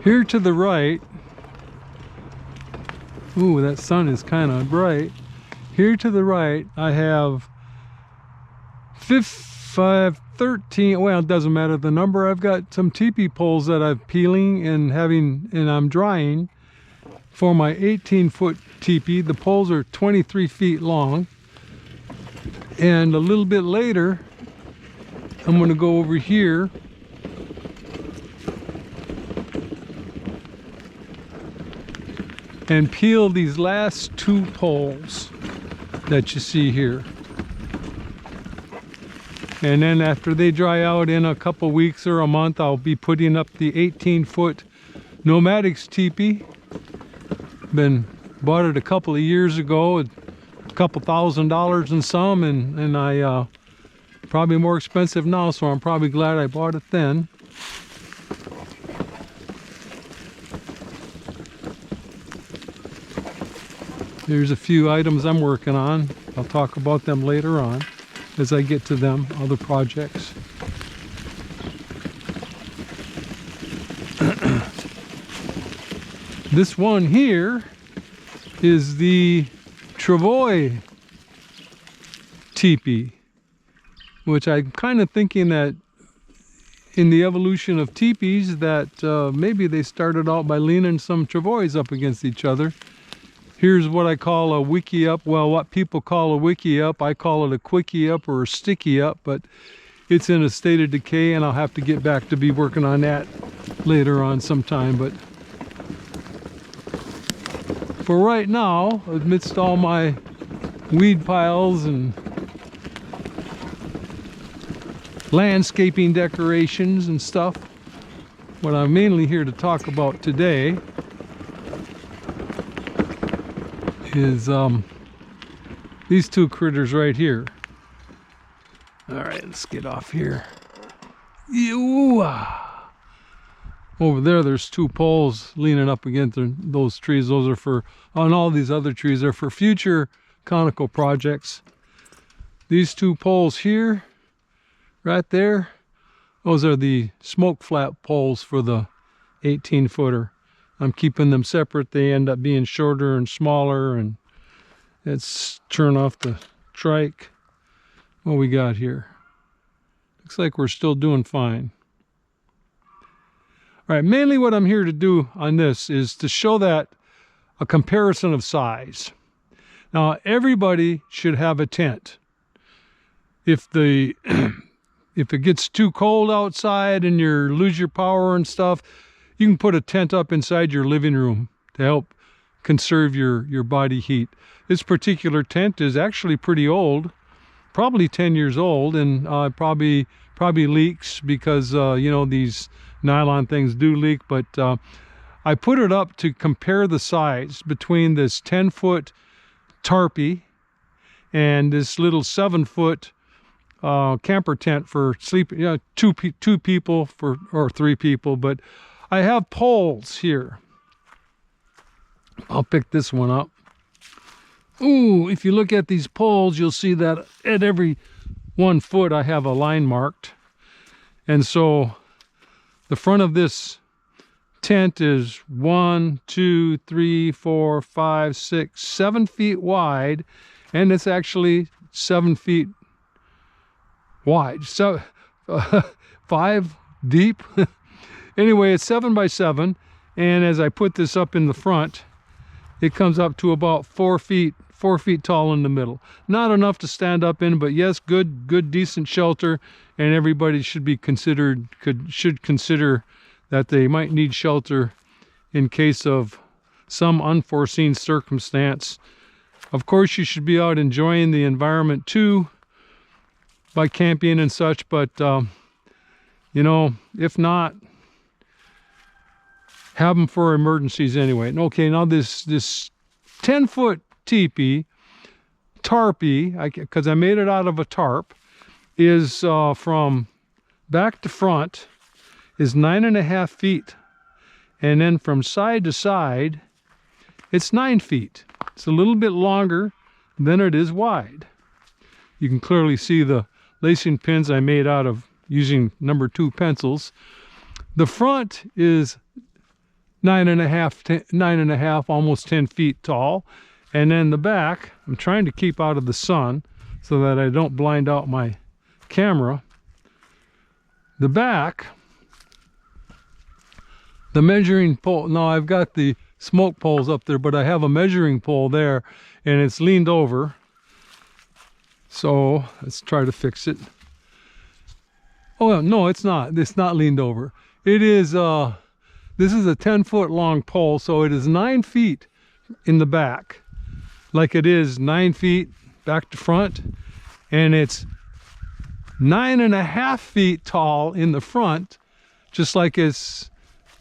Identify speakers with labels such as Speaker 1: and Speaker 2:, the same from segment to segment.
Speaker 1: Here to the right, ooh, that sun is kind of bright. Here to the right, I have 13, well, it doesn't matter the number. I've got some teepee poles that I'm peeling and I'm drying for my 18-foot teepee. The poles are 23 feet long. And a little bit later, I'm going to go over here and peel these last two poles that you see here. And then after they dry out in a couple weeks or a month, I'll be putting up the 18-foot Nomadics teepee. Bought it a couple of years ago, a couple $1,000 and some, and I probably more expensive now, so I'm probably glad I bought it then. Here's a few items I'm working on. I'll talk about them later on as I get to them, other projects. This one here is the Travoy teepee, which I'm kind of thinking that in the evolution of teepees that maybe they started out by leaning some Travoys up against each other. Here's what I call a wiki up. Well, what people call a wiki up, I call it a quickie up or a sticky up, but it's in a state of decay, and I'll have to get back to be working on that later on sometime. But for right now, amidst all my weed piles and landscaping decorations and stuff, what I'm mainly here to talk about today is these two critters right here. All right, let's get off here. Over there, there's two poles leaning up against those trees. Those are for, on all these other trees, they're for future conical projects. These two poles here, right there, those are the smoke flap poles for the 18-footer. I'm keeping them separate. They end up being shorter and smaller, and let's turn off the trike. What we got here? Looks like we're still doing fine. All right, mainly what I'm here to do on this is to show that a comparison of size. Now, everybody should have a tent. If it gets too cold outside and you lose your power and stuff, you can put a tent up inside your living room to help conserve your body heat. This particular tent is actually pretty old, probably 10 years old, and probably leaks because you know, these nylon things do leak. But I put it up to compare the size between this 10-foot tarpy and this little 7-foot camper tent for sleeping, you know, two people or 3 people. But I have poles here. I'll pick this one up. Ooh, if you look at these poles, you'll see that at every 1 foot I have a line marked. And so the front of this tent is 1, 2, 3, 4, 5, 6, 7 feet wide, and it's actually 7 feet wide. So 5 deep. Anyway, it's 7 by 7, and as I put this up in the front, it comes up to about 4 feet tall in the middle. Not enough to stand up in, but yes, good decent shelter, and everybody should consider that they might need shelter in case of some unforeseen circumstance. Of course, you should be out enjoying the environment too by camping and such, but you know, if not, have them for emergencies anyway. Okay, now this 10-foot teepee, tarpy, because I made it out of a tarp, is from back to front is 9.5 feet, and then from side to side it's 9 feet. It's a little bit longer than it is wide. You can clearly see the lacing pins I made out of using number 2 pencils. The front is 9.5, almost 10 feet tall. And then the back, I'm trying to keep out of the sun so that I don't blind out my camera. The back, the measuring pole, now I've got the smoke poles up there, but I have a measuring pole there and it's leaned over. So let's try to fix it. Oh no, it's not. It's not leaned over. It is, this is a 10-foot long pole, so it is 9 feet in the back. Like it is 9 feet back to front, and it's 9.5 feet tall in the front, just like it's,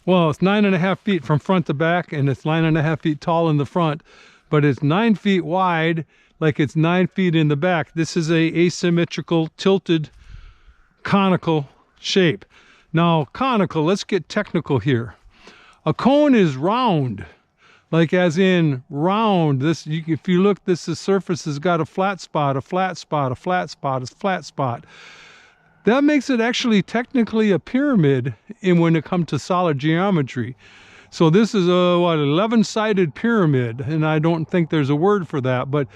Speaker 1: well, it's 9.5 feet from front to back, and it's 9.5 feet tall in the front, but it's 9 feet wide, like it's 9 feet in the back. This is a asymmetrical, tilted, conical shape. Now, conical, let's get technical here. A cone is round, like as in round. This, if you look, the surface has got a flat spot, a flat spot, a flat spot, a flat spot. That makes it actually technically a pyramid when it comes to solid geometry. So this is a, what, 11-sided pyramid, and I don't think there's a word for that, but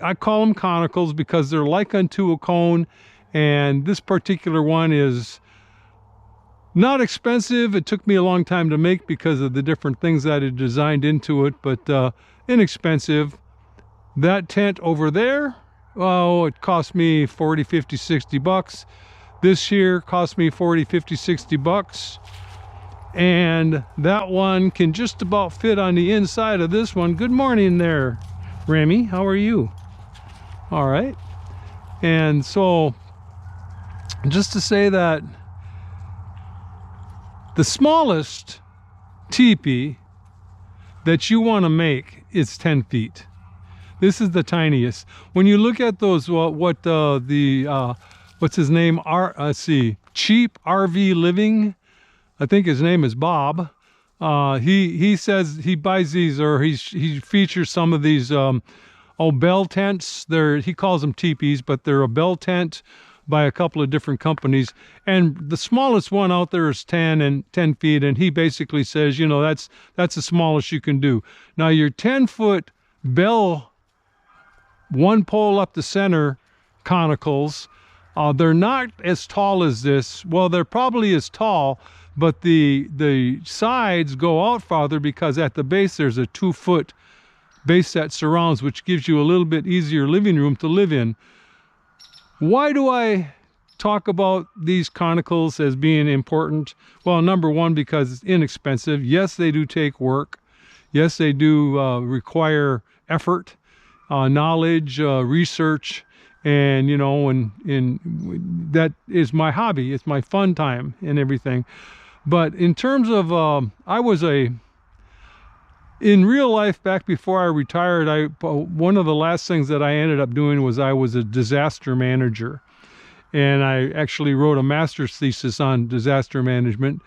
Speaker 1: I call them conicals because they're like unto a cone, and this particular one is not expensive. It took me a long time to make because of the different things that I designed into it, but inexpensive. That tent over there, oh, it cost me 40, 50, 60 bucks. This here cost me 40, 50, 60 bucks. And that one can just about fit on the inside of this one. Good morning there, Remy. How are you? All right. And so, just to say that the smallest teepee that you want to make is 10 feet. This is the tiniest. When you look at those, what's his name? Let's see, Cheap RV Living. I think his name is Bob. He says he buys these, or he features some of these bell tents. He calls them teepees, but they're a bell tent by a couple of different companies, and the smallest one out there is 10 feet, and he basically says, you know, that's the smallest you can do. Now your 10-foot bell, one pole up the center conicals, they're not as tall as this. Well, they're probably as tall, but the sides go out farther because at the base there's a 2-foot base that surrounds, which gives you a little bit easier living room to live in. Why do I talk about these conicals as being important? Well, number one, because it's inexpensive. Yes, they do take work. Yes, they do require effort, knowledge, research, and, you know, and that is my hobby. It's my fun time and everything. But in terms of, in real life, back before I retired, one of the last things that I ended up doing was I was a disaster manager. And I actually wrote a master's thesis on disaster management.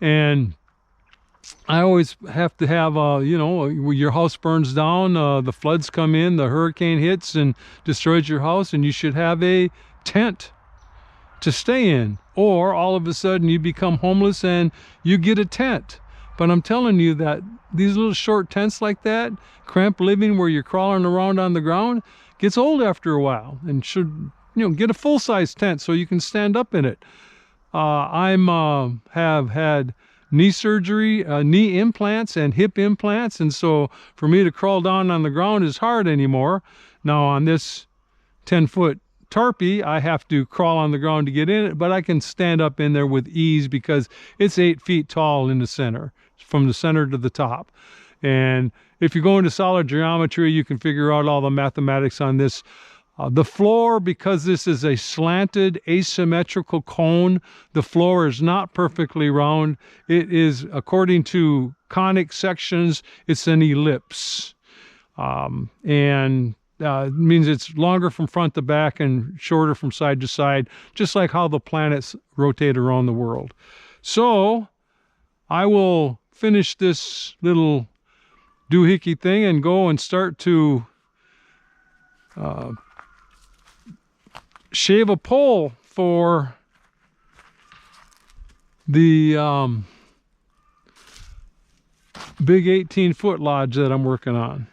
Speaker 1: And I always have to have, you know, your house burns down, the floods come in, the hurricane hits and destroys your house, and you should have a tent to stay in. Or all of a sudden you become homeless and you get a tent. But I'm telling you that these little short tents like that, cramped living where you're crawling around on the ground, gets old after a while, and should, you know, get a full-size tent so you can stand up in it. Have had knee surgery, knee implants and hip implants, and so for me to crawl down on the ground is hard anymore. Now on this 10-foot tarpy, I have to crawl on the ground to get in it, but I can stand up in there with ease because it's 8 feet tall in the center, from the center to the top. And if you go into solid geometry, you can figure out all the mathematics on this. The floor, because this is a slanted asymmetrical cone, the floor is not perfectly round. It is, according to conic sections, it's an ellipse. It means it's longer from front to back and shorter from side to side, just like how the planets rotate around the world. So I will finish this little doohickey thing and go and start to shave a pole for the big 18-foot lodge that I'm working on.